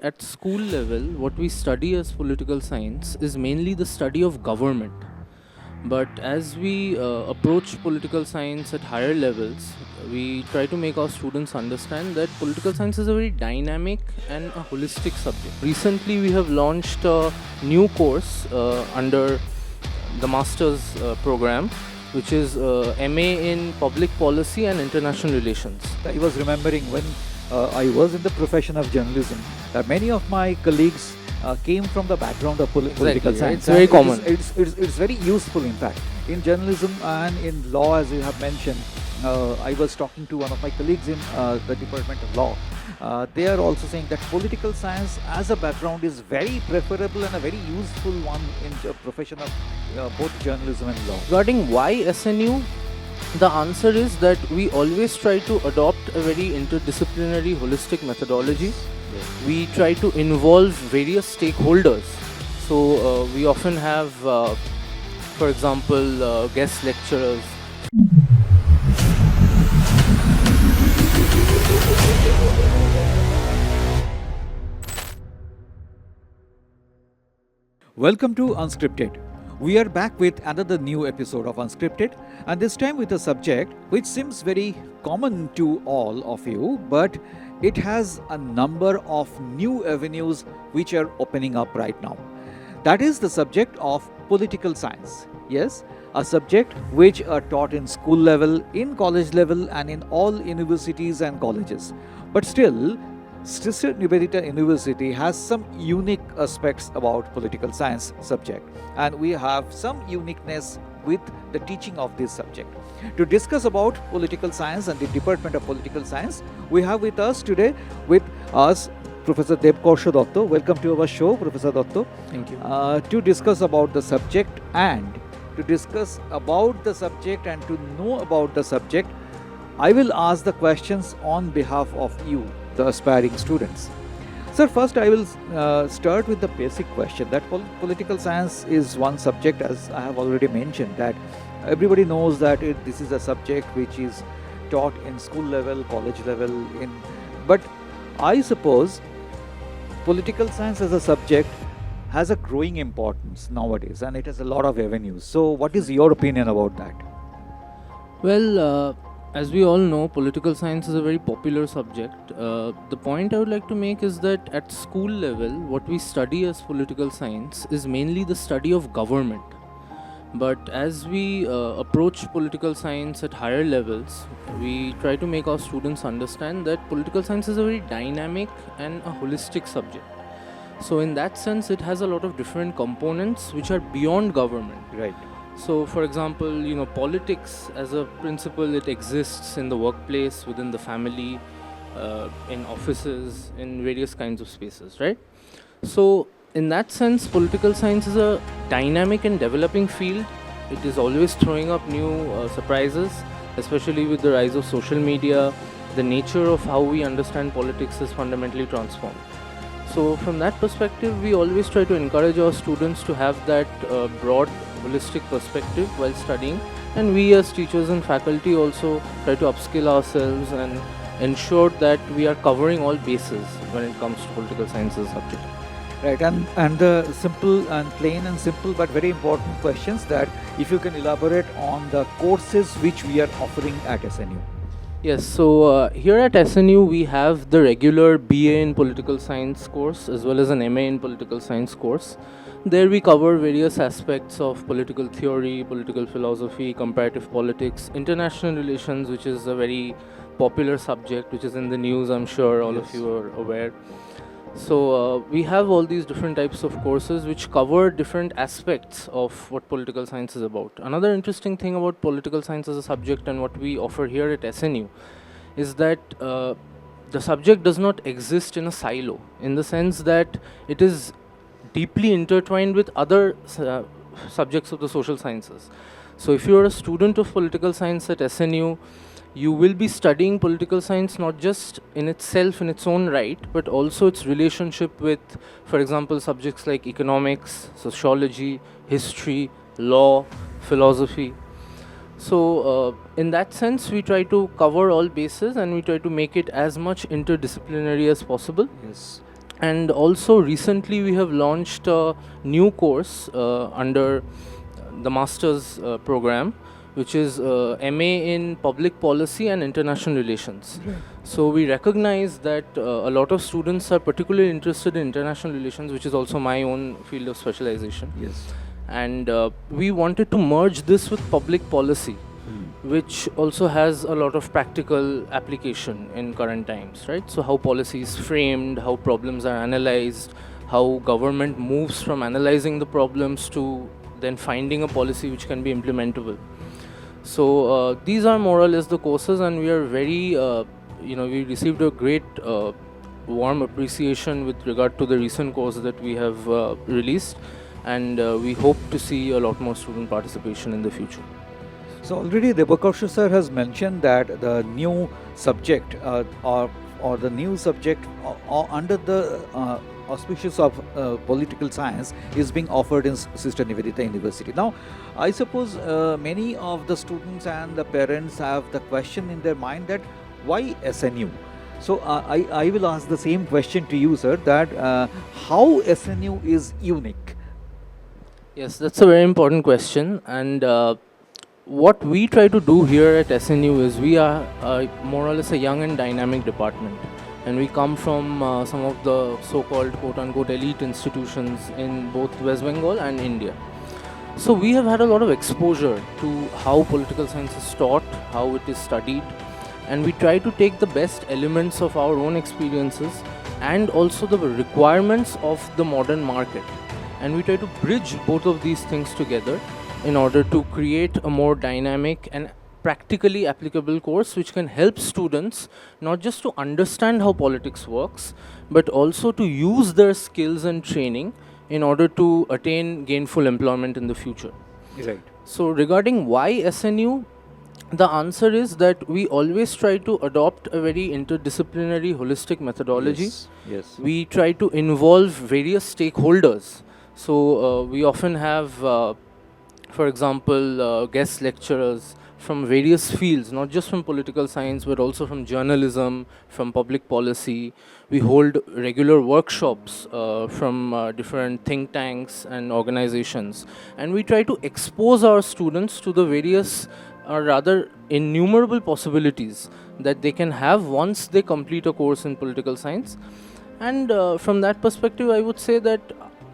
at school level, what we study as political science is mainly the study of government. But as we approach political science at higher levels, we try to make our students understand that political science is a very dynamic and a holistic subject. Recently, we have launched a new course under the master's program, which is MA in Public Policy and International Relations. I was remembering when I was in the profession of journalism, that many of my colleagues came from the background of political science. It's very common. It's very useful, in fact. In journalism and in law, as you have mentioned, I was talking to one of my colleagues in the Department of Law. They are also saying that political science as a background is very preferable and a very useful one in the profession of both journalism and law. Regarding why SNU, the answer is that we always try to adopt a very interdisciplinary, holistic methodology. We try to involve various stakeholders. So we often have, for example, guest lecturers. Welcome to Unscripted. We are back with another new episode of Unscripted, and this time with a subject which seems very common to all of you, but it has a number of new avenues which are opening up right now. That is the subject of political science. Yes, a subject which are taught in school level, in college level, and in all universities and colleges. But still, Nivedita University has some unique aspects about political science subject, and we have some uniqueness with the teaching of this subject. To discuss about political science and the Department of Political Science, we have with us today Professor 𝐔𝐬𝐽𝐻𝐵. Welcome to our show, Professor Dotto. Thank you. To discuss about the subject and to know about the subject, I will ask the questions on behalf of you, the aspiring students. Sir, first I will start with the basic question that political science is one subject, as I have already mentioned, that everybody knows that this is a subject which is taught in school level, college level, but I suppose political science as a subject has a growing importance nowadays, and it has a lot of avenues. So what is your opinion about that? Well, as we all know, political science is a very popular subject. The point I would like to make is that at school level, what we study as political science is mainly the study of government. But as we approach political science at higher levels, we try to make our students understand that political science is a very dynamic and a holistic subject. So in that sense, it has a lot of different components which are beyond government. Right. So, for example, politics as a principle, it exists in the workplace, within the family, in offices, in various kinds of spaces, right? So, in that sense, political science is a dynamic and developing field. It is always throwing up new surprises, especially with the rise of social media. The nature of how we understand politics is fundamentally transformed. So, from that perspective, we always try to encourage our students to have that broad, holistic perspective while studying, and we as teachers and faculty also try to upskill ourselves and ensure that we are covering all bases when it comes to political sciences subject. Right, and the simple and plain and simple but very important questions, that if you can elaborate on the courses which we are offering at SNU. Yes, so here at SNU we have the regular BA in Political Science course as well as an MA in Political Science course. There we cover various aspects of political theory, political philosophy, comparative politics, international relations, which is a very popular subject which is in the news, I'm sure all of you are aware. So we have all these different types of courses which cover different aspects of what political science is about. Another interesting thing about political science as a subject and what we offer here at SNU is that the subject does not exist in a silo, in the sense that it is deeply intertwined with other subjects of the social sciences. So if you are a student of political science at SNU, you will be studying political science not just in itself, in its own right, but also its relationship with, for example, subjects like economics, sociology, history, law, philosophy. So in that sense, we try to cover all bases and we try to make it as much interdisciplinary as possible. Yes. And also recently we have launched a new course under the master's program, which is MA in Public Policy and International Relations. Right. So we recognize that a lot of students are particularly interested in international relations, which is also my own field of specialization. Yes. And we wanted to merge this with public policy, which also has a lot of practical application in current times, right? So how policy is framed, how problems are analyzed, how government moves from analyzing the problems to then finding a policy which can be implementable. So these are more or less the courses, and we are very, we received a great warm appreciation with regard to the recent course that we have released, and we hope to see a lot more student participation in the future. So already Debakarsha sir has mentioned that the new subject or the new subject under the auspicious of political science is being offered in Sister Nivedita University. Now, I suppose many of the students and the parents have the question in their mind that why SNU? So I will ask the same question to you, sir, that how SNU is unique? Yes, that's a very important question, and what we try to do here at SNU is we are more or less a young and dynamic department, and we come from some of the so-called quote-unquote elite institutions in both West Bengal and India. So we have had a lot of exposure to how political science is taught, how it is studied, and we try to take the best elements of our own experiences and also the requirements of the modern market, and we try to bridge both of these things together in order to create a more dynamic and practically applicable course which can help students not just to understand how politics works, but also to use their skills and training in order to attain gainful employment in the future. Right. So regarding why SNU, the answer is that we always try to adopt a very interdisciplinary holistic methodology. Yes. We try to involve various stakeholders. So we often have for example, guest lecturers from various fields, not just from political science, but also from journalism, from public policy. We hold regular workshops from different think tanks and organizations. And we try to expose our students to the various, or rather innumerable possibilities that they can have once they complete a course in political science. And from that perspective, I would say that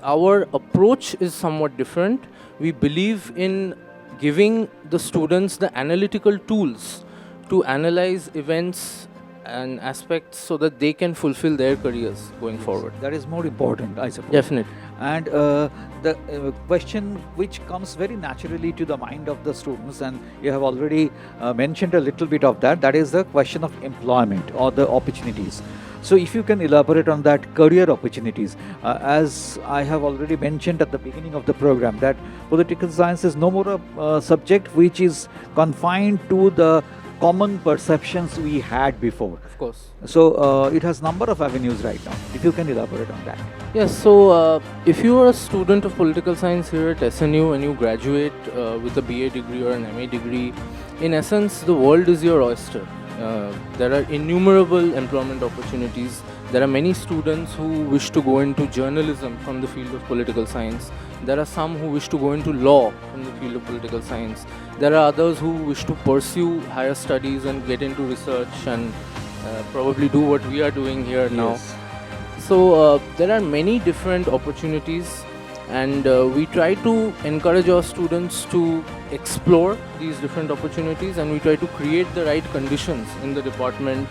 our approach is somewhat different. We believe in giving the students the analytical tools to analyze events and aspects so that they can fulfill their careers going forward. That is more important, I suppose. Definitely. And the question which comes very naturally to the mind of the students, and you have already mentioned a little bit of that, that is the question of employment or the opportunities. So if you can elaborate on that, career opportunities, as I have already mentioned at the beginning of the program, that political science is no more a subject which is confined to the common perceptions we had before. Of course. So it has number of avenues right now. If you can elaborate on that. Yes, so if you are a student of political science here at SNU and you graduate with a BA degree or an MA degree, in essence, the world is your oyster. There are innumerable employment opportunities. There are many students who wish to go into journalism from the field of political science. There are some who wish to go into law from the field of political science. There are others who wish to pursue higher studies and get into research and probably do what we are doing here now. So there are many different opportunities, and we try to encourage our students to explore these different opportunities, and we try to create the right conditions in the department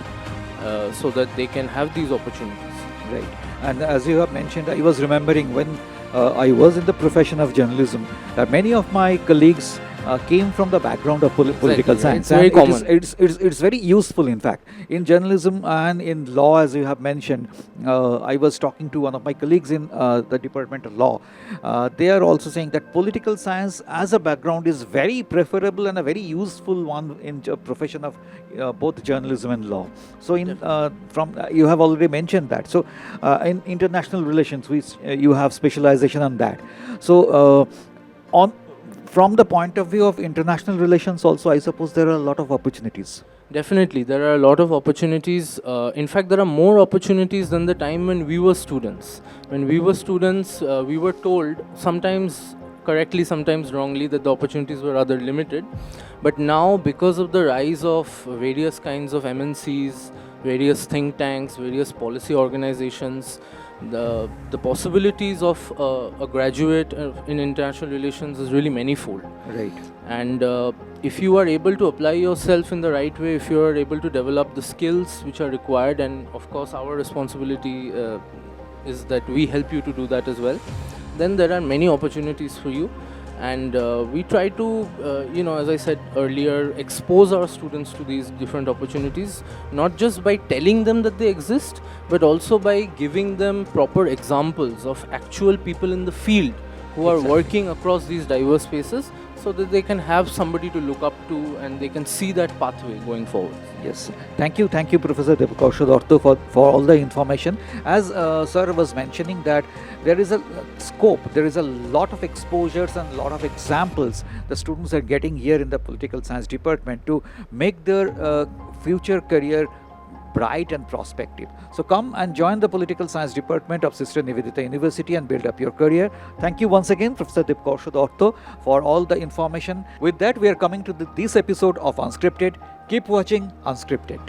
so that they can have these opportunities. Right. And as you have mentioned, I was remembering when I was in the profession of journalism, that many of my colleagues came from the background of political science. It's very common. It's very useful, in fact. In journalism and in law, as you have mentioned, I was talking to one of my colleagues in the Department of Law. They are also saying that political science as a background is very preferable and a very useful one in profession of both journalism and law. So you have already mentioned that. So in international relations, you have specialization on that. So from the point of view of international relations also, I suppose there are a lot of opportunities. Definitely, there are a lot of opportunities. In fact, there are more opportunities than the time when we were students. When we were students, we were told, sometimes correctly, sometimes wrongly, that the opportunities were rather limited. But now, because of the rise of various kinds of MNCs, various think tanks, various policy organizations, the possibilities of a graduate in international relations is really manifold. Right. And if you are able to apply yourself in the right way, if you are able to develop the skills which are required, and of course our responsibility is that we help you to do that as well, then there are many opportunities for you. And we try to, as I said earlier, expose our students to these different opportunities, not just by telling them that they exist, but also by giving them proper examples of actual people in the field who are Exactly. working across these diverse spaces, so that they can have somebody to look up to and they can see that pathway going forward. Yes, thank you, Professor 𝐔𝐽𝐻𝐻𝐿 for all the information. As sir was mentioning that there is a scope, there is a lot of exposures and a lot of examples the students are getting here in the political science department to make their future career bright and prospective. So come and join the political science department of Sister Nivedita University and build up your career. Thank you once again, Professor 𝐔𝐽𝐻𝐻𝐿, for all the information. With that, we are coming to this episode of Unscripted. Keep watching Unscripted.